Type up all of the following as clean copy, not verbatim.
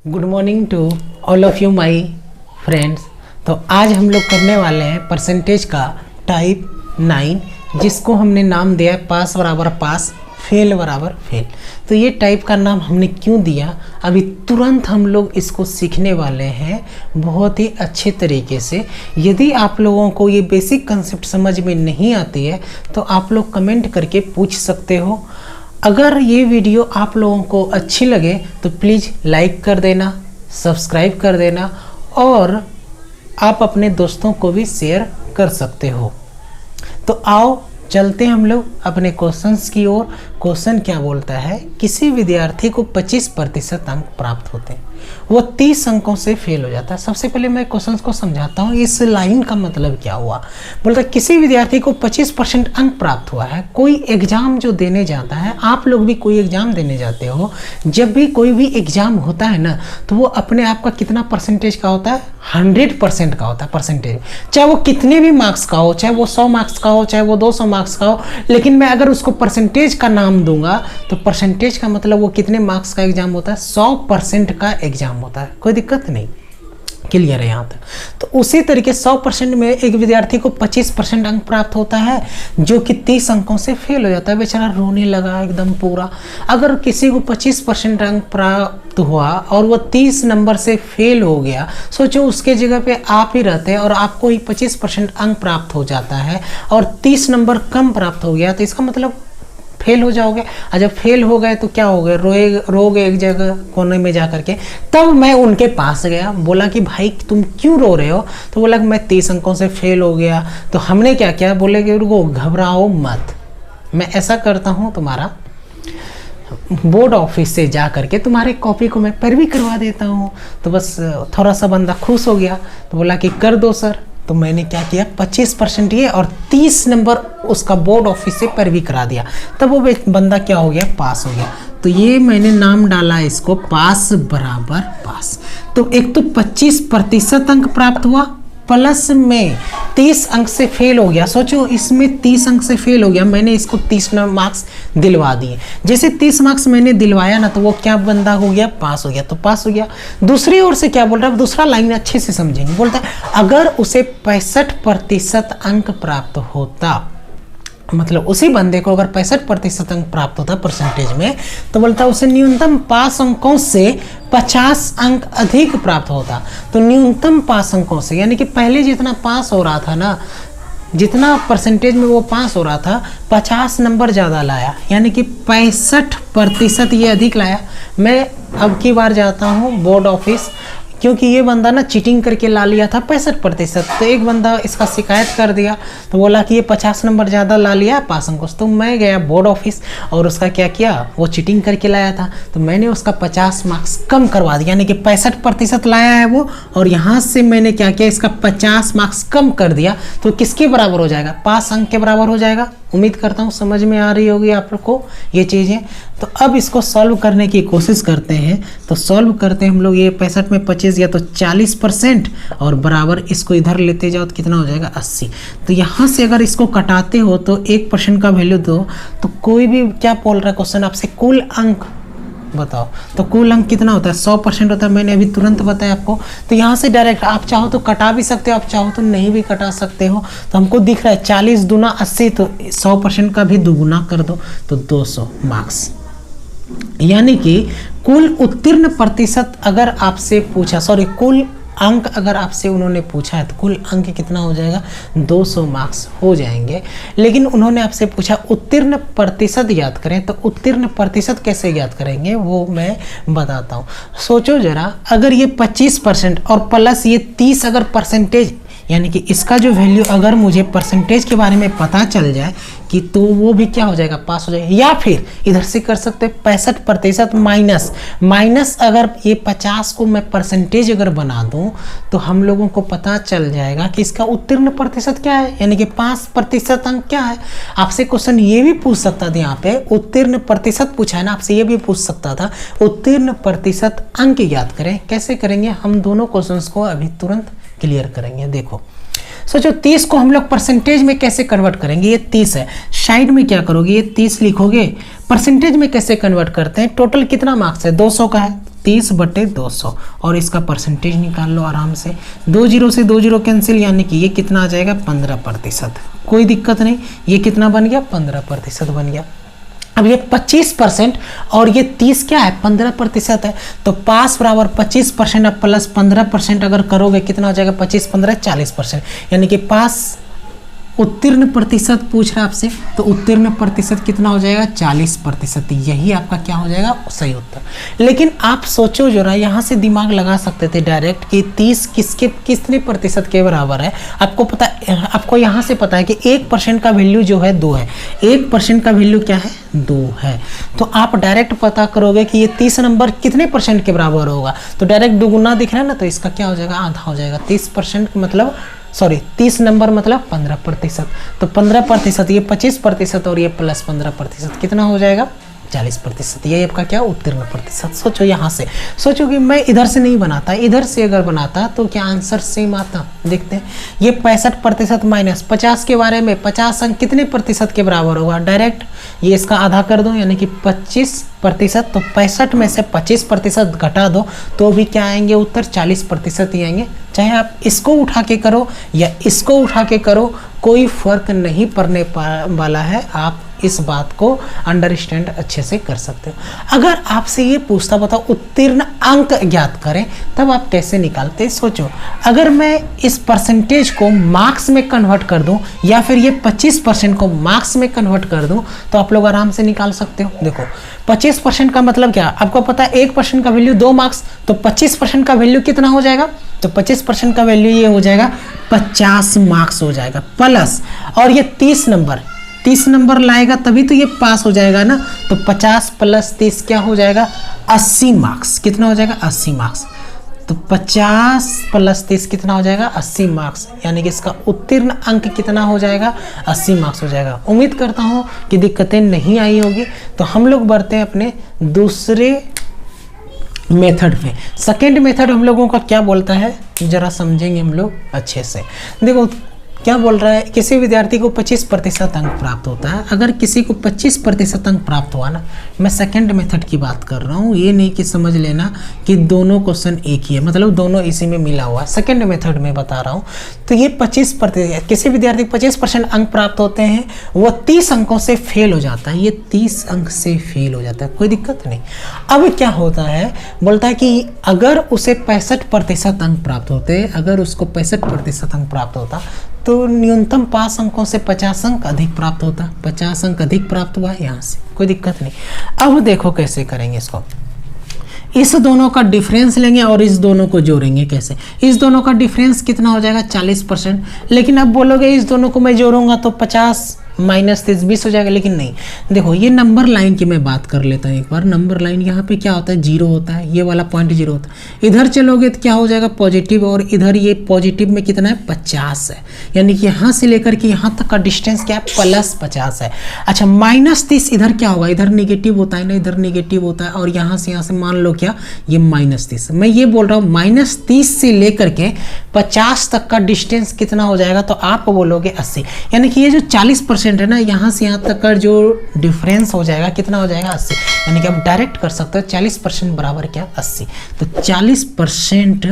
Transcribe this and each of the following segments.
Good morning to all of you my friends. तो आज हम लोग करने वाले हैं परसेंटेज का टाइप 9, जिसको हमने नाम दिया है पास बराबर पास, फेल बराबर फेल। तो ये टाइप का नाम हमने क्यों दिया, अभी तुरंत हम लोग इसको सीखने वाले हैं बहुत ही अच्छे तरीके से। यदि आप लोगों को ये बेसिक कंसेप्ट समझ में नहीं आती है तो आप लोग कमेंट करके पूछ सकते हो। अगर ये वीडियो आप लोगों को अच्छी लगे तो प्लीज़ लाइक कर देना, सब्सक्राइब कर देना और आप अपने दोस्तों को भी शेयर कर सकते हो। तो आओ चलते हैं हम लोग अपने क्वेश्चंस की ओर। क्वेश्चन क्या बोलता है, किसी विद्यार्थी को 25% अंक प्राप्त होते हैं, वो 30 अंकों से फेल हो जाता है। सबसे पहले मैं क्वेश्चंस को समझाता हूँ, इस लाइन का मतलब क्या हुआ। बोलता है किसी विद्यार्थी को 25% अंक प्राप्त हुआ है। कोई एग्जाम जो देने जाता है, आप लोग भी कोई एग्जाम देने जाते हो, जब भी कोई भी एग्जाम होता है ना, तो वो अपने आप का कितना परसेंटेज का होता है, 100% का होता है परसेंटेज। चाहे वो कितने भी मार्क्स का हो, चाहे वो 100 मार्क्स का हो, चाहे वो 200 मार्क्स का हो, लेकिन मैं अगर उसको परसेंटेज का नाम दूंगा तो परसेंटेज का मतलब वो कितने मार्क्स का एग्जाम होता है, 100% का एग्जाम होता है। कोई दिक्कत नहीं, क्लियर है यहाँ तक। तो उसी तरीके 100% में एक विद्यार्थी को 25% अंक प्राप्त होता है, जो कि 30 अंकों से फेल हो जाता है। बेचारा रोने लगा एकदम पूरा। अगर किसी को 25% अंक प्राप्त हुआ और वो 30 नंबर से फेल हो गया, सोचो उसके जगह पे आप ही रहते हैं और आपको ही 25% अंक प्राप्त हो जाता है और 30 नंबर कम प्राप्त हो गया, तो इसका मतलब फेल हो जाओगे। और जब फेल हो गए तो क्या हो गए, रोगे एक जगह कोने में जा करके। तब मैं उनके पास गया, बोला कि भाई तुम क्यों रो रहे हो, तो बोला कि मैं 30 अंकों से फेल हो गया। तो हमने क्या किया, बोले कि रुको घबराओ मत, मैं ऐसा करता हूँ, तुम्हारा बोर्ड ऑफिस से जा करके तुम्हारे कॉपी को मैं पैरवी करवा देता हूँ। तो बस थोड़ा सा बंदा खुश हो गया, तो बोला कि कर दो सर। तो मैंने क्या किया, 25% ये और 30 नंबर उसका बोर्ड ऑफिस से पैरवी करा दिया। तब वो बंदा क्या हो गया, पास हो गया। तो ये मैंने नाम डाला इसको पास बराबर पास। तो एक तो 25% अंक प्राप्त हुआ, प्लस में 30 अंक से फेल हो गया। सोचो इसमें 30 अंक से फेल हो गया, मैंने इसको 30 मार्क्स दिलवा दिए। जैसे 30 मार्क्स मैंने दिलवाया ना, तो वो क्या बंदा हो गया, पास हो गया। तो पास हो गया। दूसरी ओर से क्या बोल रहा है, दूसरा लाइन अच्छे से समझेंगे। बोलता है अगर उसे 65% अंक प्राप्त होता, मतलब उसी बंदे को अगर 65% अंक प्राप्त होता परसेंटेज में, तो बोलता उसे न्यूनतम पास अंकों से 50 अंक अधिक प्राप्त होता। तो न्यूनतम पास अंकों से, यानी कि पहले जितना पास हो रहा था ना, जितना परसेंटेज में वो पास हो रहा था, 50 नंबर ज़्यादा लाया, यानी कि 65% ये अधिक लाया। मैं अब की बार जाता हूँ बोर्ड ऑफिस, क्योंकि ये बंदा ना चीटिंग करके ला लिया था 65%। तो एक बंदा इसका शिकायत कर दिया, तो बोला कि ये 50 नंबर ज़्यादा ला लिया पास अंकों से। तो मैं गया बोर्ड ऑफिस और उसका क्या किया, वो चीटिंग करके लाया था, तो मैंने उसका 50 मार्क्स कम करवा दिया, यानी कि 65% लाया है वो, और यहाँ से मैंने क्या किया, इसका 50 मार्क्स कम कर दिया। तो किसके बराबर हो जाएगा, पास अंक के बराबर हो जाएगा। उम्मीद करता हूँ समझ में आ रही होगी आप लोग को ये चीज़ें। तो अब इसको सॉल्व करने की कोशिश करते हैं। तो सॉल्व करते हैं हम लोग। ये 65 में 25 गया तो 40%, और बराबर इसको इधर लेते जाओ तो कितना हो जाएगा, 80। तो यहाँ से अगर इसको कटाते हो तो 1% का वैल्यू दो, तो कोई भी क्या बोल रहा है क्वेश्चन आपसे, कुल अंक बताओ। तो कुल अंक कितना होता है, 100% होता है। मैंने अभी तुरंत बताया आपको। तो यहाँ से डायरेक्ट आप चाहो तो कटा भी सकते हो, आप चाहो तो नहीं भी कटा सकते हो। तो हमको दिख रहा है 40 दूना 80, तो 100% का भी दुगुना कर दो तो 200 मार्क्स। यानी कि कुल उत्तीर्ण प्रतिशत अगर आपसे पूछा, सॉरी कुल अंक अगर आपसे उन्होंने पूछा है, तो कुल अंक कितना हो जाएगा, 200 मार्क्स हो जाएंगे। लेकिन उन्होंने आपसे पूछा उत्तीर्ण प्रतिशत याद करें, तो उत्तीर्ण प्रतिशत कैसे याद करेंगे वो मैं बताता हूँ। सोचो जरा, अगर ये 25% और प्लस ये 30 अगर परसेंटेज, यानी कि इसका जो वैल्यू अगर मुझे परसेंटेज के बारे में पता चल जाए कि, तो वो भी क्या हो जाएगा, पास हो जाएगा। या फिर इधर से कर सकते हैं 65% माइनस अगर ये 50 को मैं परसेंटेज अगर बना दूं, तो हम लोगों को पता चल जाएगा कि इसका उत्तीर्ण प्रतिशत क्या है, यानी कि 5% अंक क्या है। आपसे क्वेश्चन ये भी पूछ सकता था, यहाँ पे उत्तीर्ण प्रतिशत पूछा है ना, आपसे ये भी पूछ सकता था उत्तीर्ण प्रतिशत अंक याद करें। कैसे करेंगे, हम दोनों क्वेश्चंस को अभी तुरंत क्लियर करेंगे। देखो सोचो 30 को हम लोग परसेंटेज में कैसे कन्वर्ट करेंगे, ये 30 है, साइड में क्या करोगे, ये 30 लिखोगे, परसेंटेज में कैसे कन्वर्ट करते हैं, टोटल कितना मार्क्स है, 200 का है, 30/200 और इसका परसेंटेज निकाल लो आराम से, 2 जीरो से 2 जीरो कैंसिल, यानी कि ये कितना आ जाएगा 15%। कोई दिक्कत नहीं, ये कितना बन गया 15% बन गया। अब ये 25% और ये 30 क्या है 15% है, तो पास बराबर 25% अब प्लस 15% अगर करोगे कितना हो जाएगा, 25 15 40%, यानी कि पास उत्तीर्ण प्रतिशत पूछ रहा है आपसे, तो उत्तीर्ण प्रतिशत कितना हो जाएगा 40%। यही आपका क्या हो जाएगा सही उत्तर। लेकिन आप सोचो जरा, यहाँ से दिमाग लगा सकते थे डायरेक्ट कि 30 कितने प्रतिशत के बराबर है। आपको यहाँ से पता है कि 1% का वैल्यू जो है 2 है, 1% का वैल्यू क्या है 2 है, तो आप डायरेक्ट पता करोगे कि ये 30 नंबर कितने परसेंट के बराबर होगा, तो डायरेक्ट दुगुना दिख रहा है ना, तो इसका क्या हो जाएगा आधा हो जाएगा। 30% मतलब 30 नंबर मतलब 15%, तो 15%, ये 25% और ये प्लस 15% कितना हो जाएगा 40%। ये आपका क्या उत्तीर्ण प्रतिशत। सोचो यहाँ से, सोचो कि मैं इधर से नहीं बनाता, इधर से अगर बनाता तो क्या आंसर सेम आता। देखते हैं, ये 65% माइनस 50 के बारे में 50 अंक कितने प्रतिशत के बराबर होगा, डायरेक्ट ये इसका आधा कर दो यानी कि 25%, तो 65 में से 25% घटा दो तो भी क्या आएंगे उत्तर 40% ही आएंगे। चाहे आप इसको उठा के करो या इसको उठा के करो, कोई फर्क नहीं पड़ने वाला है। आप इस बात को अंडरस्टैंड अच्छे से कर सकते हो। अगर आपसे ये पूछता बताओ उत्तीर्ण अंक ज्ञात करें, तब आप कैसे निकालते। सोचो, अगर मैं इस परसेंटेज को मार्क्स में कन्वर्ट कर दूं या फिर ये 25% को मार्क्स में कन्वर्ट कर दूं, तो आप लोग आराम से निकाल सकते हो। देखो 25% का मतलब क्या, आपको पता है 1% का वैल्यू 2 मार्क्स, तो 25% का वैल्यू कितना हो जाएगा, तो 25% का वैल्यू ये हो जाएगा 50 मार्क्स हो जाएगा प्लस, और ये 30 नंबर लाएगा तभी तो ये पास हो जाएगा ना, तो 50 प्लस 30 क्या हो जाएगा 80 मार्क्स। कितना हो जाएगा 80 मार्क्स, तो 50 प्लस 30 कितना हो जाएगा 80 मार्क्स, यानी कि इसका उत्तीर्ण अंक कितना हो जाएगा 80 मार्क्स हो जाएगा। उम्मीद करता हूँ कि दिक्कतें नहीं आई होगी। तो हम लोग बढ़ते हैं अपने दूसरे मेथड पे। सेकेंड मेथड हम लोगों का क्या बोलता है, जरा समझेंगे हम लोग अच्छे से। देखो क्या बोल रहा है, किसी विद्यार्थी को 25% अंक प्राप्त होता है। अगर किसी को 25% अंक प्राप्त हुआ ना, मैं सेकंड मेथड की बात कर रहा हूँ, ये नहीं कि समझ लेना कि दोनों क्वेश्चन एक ही है, मतलब दोनों इसी में मिला हुआ है। सेकंड मेथड में बता रहा हूँ, तो ये 25%, किसी विद्यार्थी को 25% अंक प्राप्त होते हैं, वो 30 अंकों से फेल हो जाता है। ये 30 अंक से फेल हो जाता है, कोई दिक्कत नहीं। अब क्या होता है, बोलता है कि अगर उसे 65% अंक प्राप्त होते, अगर उसको 65% अंक प्राप्त होता तो न्यूनतम पास अंकों से 50 अंक अधिक प्राप्त होता। 50 अंक अधिक प्राप्त हुआ है यहाँ से, कोई दिक्कत नहीं। अब देखो कैसे करेंगे इसको, इस दोनों का डिफरेंस लेंगे और इस दोनों को जोड़ेंगे। कैसे, इस दोनों का डिफरेंस कितना हो जाएगा 40%, लेकिन अब बोलोगे इस दोनों को मैं जोड़ूंगा तो 50 माइनस 30 20 हो जाएगा, लेकिन नहीं। देखो ये नंबर लाइन की मैं बात कर लेता हूँ एक बार। नंबर लाइन यहाँ पे क्या होता है 0 होता है, ये वाला पॉइंट 0 होता है। इधर चलोगे तो क्या हो जाएगा पॉजिटिव, और इधर ये पॉजिटिव में कितना है 50 है, यानी कि यहाँ से लेकर के यहाँ तक का डिस्टेंस क्या है +50 है। अच्छा -30 इधर क्या होगा, इधर निगेटिव होता है ना, इधर निगेटिव होता है, और यहाँ से मान लो क्या ये -30। मैं ये बोल रहा हूँ -30 से लेकर के 50 तक का डिस्टेंस कितना हो जाएगा, तो आप बोलोगे 80, यानी कि ये जो 40% है ना, यहाँ से यहाँ तक का जो डिफरेंस हो जाएगा कितना हो जाएगा 80, यानी कि आप डायरेक्ट कर सकते हो 40% बराबर क्या 80। तो 40%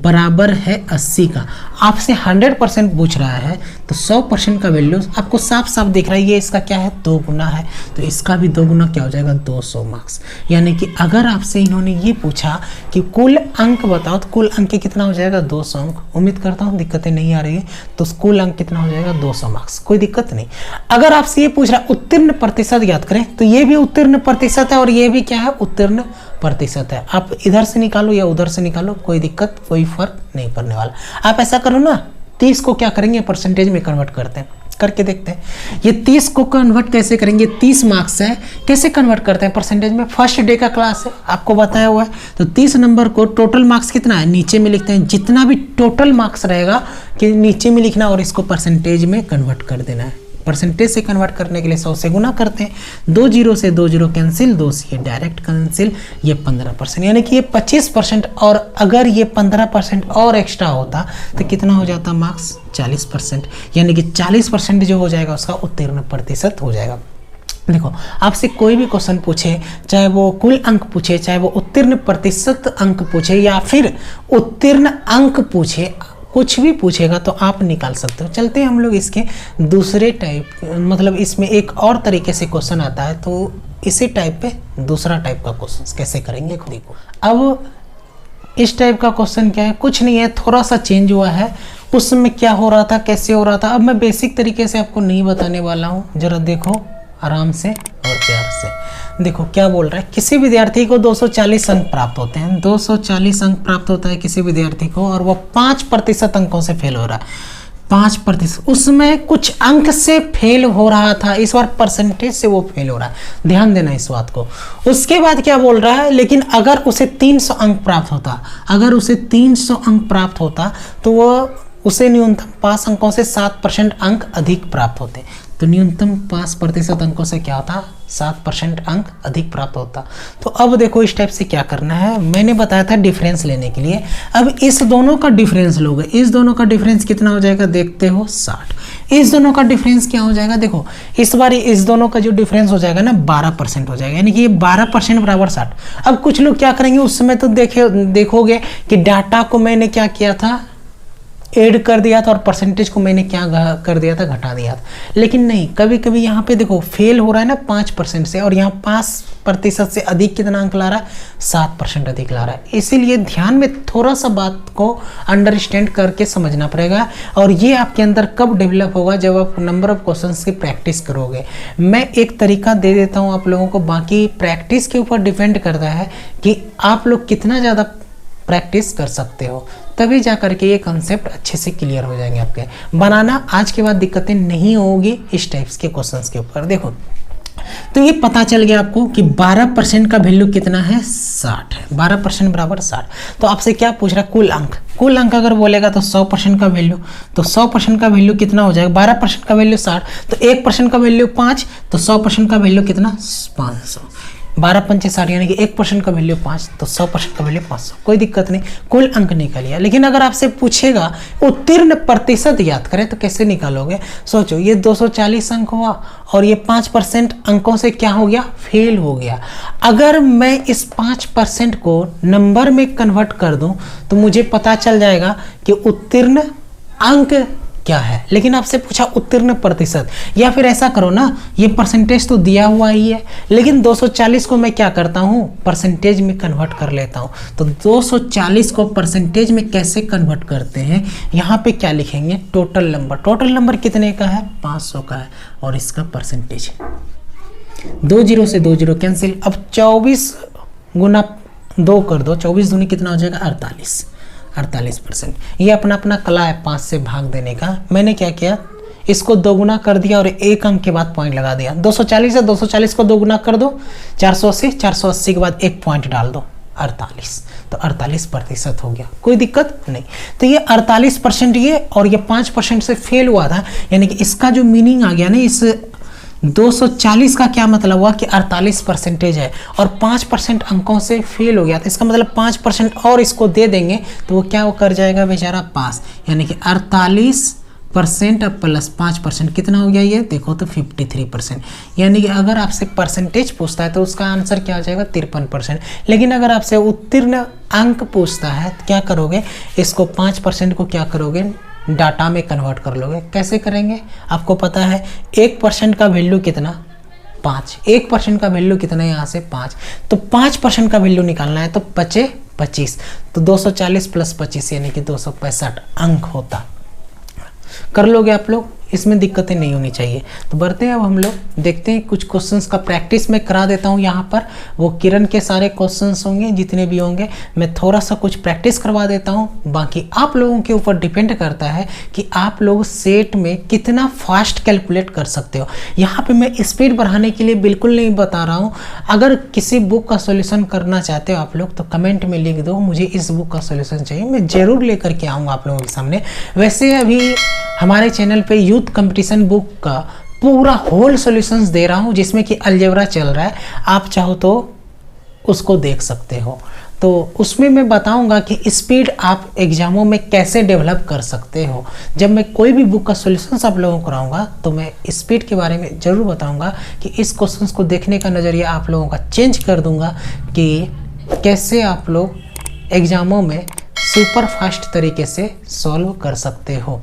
बराबर है 80 का। आपसे 100% पूछ रहा है तो 100% का वैल्यू आपको साफ साफ दिख रहा है, ये इसका क्या है 2 गुना है, तो इसका भी 2 गुना क्या हो जाएगा 200 मार्क्स। यानी कि अगर आपसे इन्होंने ये पूछा कि कुल अंक बताओ, तो कुल अंक कितना हो जाएगा 200 अंक। उम्मीद करता हूँ दिक्कतें नहीं आ रही है, तो कुल अंक कितना हो जाएगा 200 मार्क्स, कोई दिक्कत नहीं। अगर आपसे ये पूछ रहा है उत्तीर्ण प्रतिशत ज्ञात करें, तो ये भी उत्तीर्ण प्रतिशत है और ये भी क्या है उत्तीर्ण प्रतिशत है। आप इधर से निकालो या उधर से निकालो, कोई दिक्कत कोई फर्क नहीं पड़ने वाला। आप ऐसा करो ना, 30 को क्या करेंगे परसेंटेज में कन्वर्ट करते हैं, करके देखते हैं। ये 30 को कन्वर्ट कैसे करेंगे, 30 मार्क्स है, कैसे कन्वर्ट करते हैं परसेंटेज में। फर्स्ट डे का क्लास है, आपको बताया हुआ है। तो 30 नंबर को टोटल मार्क्स कितना है नीचे में लिखते हैं, जितना भी टोटल मार्क्स रहेगा कि नीचे में लिखना और इसको परसेंटेज में कन्वर्ट कर देना है। परसेंटेज से कन्वर्ट करने के लिए 100 से गुना करते हैं। 2 जीरो से 2 जीरो कैंसिल, 2 से ये डायरेक्ट कैंसिल, ये 15%, यानी कि ये 25%, और अगर ये 15% और एक्स्ट्रा होता तो कितना हो जाता मार्क्स? 40%, यानी कि 40% जो हो जाएगा उसका उत्तीर्ण प्रतिशत हो जाएगा। देखो, आपसे कोई भी क्वेश्चन पूछे, चाहे वो कुल अंक पूछे, चाहे वो उत्तीर्ण प्रतिशत अंक पूछे, या फिर उत्तीर्ण अंक पूछे, कुछ भी पूछेगा तो आप निकाल सकते हो। चलते हैं हम लोग इसके दूसरे टाइप, मतलब इसमें एक और तरीके से क्वेश्चन आता है, तो इसी टाइप पे दूसरा टाइप का क्वेश्चन कैसे करेंगे देखो। अब इस टाइप का क्वेश्चन क्या है, कुछ नहीं है, थोड़ा सा चेंज हुआ है। उसमें क्या हो रहा था, कैसे हो रहा था, अब मैं बेसिक तरीके से आपको नहीं बताने वाला हूँ, जरा देखो आराम से और प्यार से। देखो क्या बोल रहा है, किसी विद्यार्थी को 240 अंक प्राप्त होते हैं, 240 अंक प्राप्त होता है किसी विद्यार्थी को, और वो 5% अंकों से फेल हो रहा है। 5%, उसमें कुछ अंक से फेल हो रहा था, इस बार परसेंटेज से वो फेल हो रहा है, ध्यान देना इस बात को। उसके बाद क्या बोल रहा है, लेकिन अगर उसे 300 अंक प्राप्त होता, अगर उसे 300 अंक प्राप्त होता तो वो उसे न्यूनतम पास अंकों से 7% अंक अधिक प्राप्त होते। तो न्यूनतम 5% अंकों से क्या होता, 7% अंक अधिक प्राप्त होता। तो अब देखो इस टाइप से क्या करना है, मैंने बताया था डिफरेंस लेने के लिए। अब इस दोनों का डिफरेंस लोगे, इस दोनों का डिफरेंस कितना हो जाएगा देखते हो, 60। इस दोनों का डिफरेंस क्या हो जाएगा, देखो इस बार इस दोनों का जो डिफरेंस हो जाएगा ना 12% हो जाएगा, यानी कि ये 12% बराबर 60। अब कुछ लोग क्या करेंगे, उस समय तो देखोगे कि डाटा को मैंने क्या किया था, ऐड कर दिया था, और परसेंटेज को मैंने क्या कर दिया था, घटा दिया था। लेकिन नहीं, कभी कभी यहाँ पे देखो फेल हो रहा है ना 5% से, और यहाँ 5% से अधिक कितना अंक ला रहा है, 7% अधिक ला रहा है। इसीलिए ध्यान में थोड़ा सा बात को अंडरस्टैंड करके समझना पड़ेगा, और ये आपके अंदर कब डेवलप होगा, जब आप नंबर ऑफ क्वेश्चंस की प्रैक्टिस करोगे। मैं एक तरीका दे देता हूँ आप लोगों को, बाकी प्रैक्टिस के ऊपर डिपेंड करता है कि आप लोग कितना ज़्यादा प्रैक्टिस कर सकते हो, तभी जा करके ये कंसेप्ट अच्छे से क्लियर हो जाएंगे आपके। बनाना आज के बाद दिक्कतें नहीं होगी इस टाइप्स के क्वेश्चंस के ऊपर। देखो तो ये पता चल गया आपको कि 12% का वैल्यू कितना है, 60 है, 12% बराबर 60। तो आपसे क्या पूछ रहा है, कुल अंक। कुल अंक अगर बोलेगा तो 100% का वैल्यू, तो 100% का वैल्यू कितना हो जाएगा, 12% का वैल्यू 60, तो 1% का वैल्यू 5, तो 100% का वैल्यू कितना, 500। 12 पंचे 60, यानी कि 1% का वैल्यू 5, तो 100% का वैल्यू 500। कोई दिक्कत नहीं, कुल अंक निकालिए। लेकिन अगर आपसे पूछेगा उत्तीर्ण प्रतिशत याद करें तो कैसे निकालोगे, सोचो ये 240 अंक हुआ, और ये 5% अंकों से क्या हो गया, फेल हो गया। अगर मैं इस 5% को नंबर में कन्वर्ट कर दूं तो मुझे पता चल जाएगा कि उत्तीर्ण अंक क्या है। लेकिन आपसे पूछा उत्तीर्ण प्रतिशत, या फिर ऐसा करो ना, ये परसेंटेज तो दिया हुआ ही है, लेकिन 240 को मैं क्या करता हूँ, परसेंटेज में कन्वर्ट कर लेता हूँ। तो 240 को परसेंटेज में कैसे कन्वर्ट करते हैं, यहाँ पे क्या लिखेंगे, टोटल नंबर। टोटल नंबर कितने का है, 500 का है, और इसका परसेंटेज 2 जीरो से 2 जीरो कैंसिल। अब 24 गुना 2 कर दो, 24 दूनी कितना हो जाएगा, 48%। ये अपना अपना कला है 5 से भाग देने का। मैंने क्या किया, इसको 2 गुना कर दिया और 1 अंक के बाद पॉइंट लगा दिया। 240 है, 240 को 2 गुना कर दो, 480, 480 के बाद 1 पॉइंट डाल दो, 48। तो 48% हो गया, कोई दिक्कत नहीं। तो ये 48% ये, और ये 5% से फेल हुआ था, यानी कि इसका जो मीनिंग आ गया ना, इस 240 का क्या मतलब हुआ कि 48% है, और 5% अंकों से फेल हो गया। तो इसका मतलब 5% और इसको दे देंगे तो वो क्या वो कर जाएगा बेचारा, पास। यानी कि 48% अब प्लस 5% कितना हो गया, ये देखो तो 53%। यानी कि अगर आपसे परसेंटेज पूछता है तो उसका आंसर क्या हो जाएगा, 53%। लेकिन अगर आपसे उत्तीर्ण अंक पूछता है तो क्या करोगे, इसको 5% को क्या करोगे, डाटा में कन्वर्ट कर लोगे। कैसे करेंगे, आपको पता है 1% का वैल्यू कितना, 5। 1% का वैल्यू कितना है, यहाँ से 5। तो 5% का वैल्यू निकालना है, तो 25। तो 240 प्लस 25 यानी कि 265 अंक होता। कर लोगे आप लोग, इसमें दिक्कतें नहीं होनी चाहिए। तो बढ़ते हैं अब हम लोग देखते हैं कुछ क्वेश्चंस का प्रैक्टिस मैं करा देता हूँ। यहाँ पर वो किरण के सारे क्वेश्चंस होंगे, जितने भी होंगे मैं थोड़ा सा कुछ प्रैक्टिस करवा देता हूँ। बाकी आप लोगों के ऊपर डिपेंड करता है कि आप लोग सेट में कितना फास्ट कैलकुलेट कर सकते हो। यहाँ पे मैं स्पीड बढ़ाने के लिए बिल्कुल नहीं बता रहा हूँ। अगर किसी बुक का सोल्यूशन करना चाहते हो आप लोग तो कमेंट में लिख दो, मुझे इस बुक का सोल्यूशन चाहिए, मैं ज़रूर लेकर के आऊँगा आप लोगों के सामने। वैसे अभी हमारे चैनल पे यूथ कंपटीशन बुक का पूरा होल सॉल्यूशंस दे रहा हूँ जिसमें कि अलजेब्रा चल रहा है, आप चाहो तो उसको देख सकते हो। तो उसमें मैं बताऊंगा कि स्पीड आप एग्जामों में कैसे डेवलप कर सकते हो। जब मैं कोई भी बुक का सॉल्यूशंस आप लोगों को कराऊंगा तो मैं स्पीड के बारे में ज़रूर बताऊंगा कि इस क्वेश्चंस को देखने का नज़रिया आप लोगों का चेंज कर दूंगा कि कैसे आप लोग एग्ज़ामों में सुपर फास्ट तरीके से सॉल्व कर सकते हो।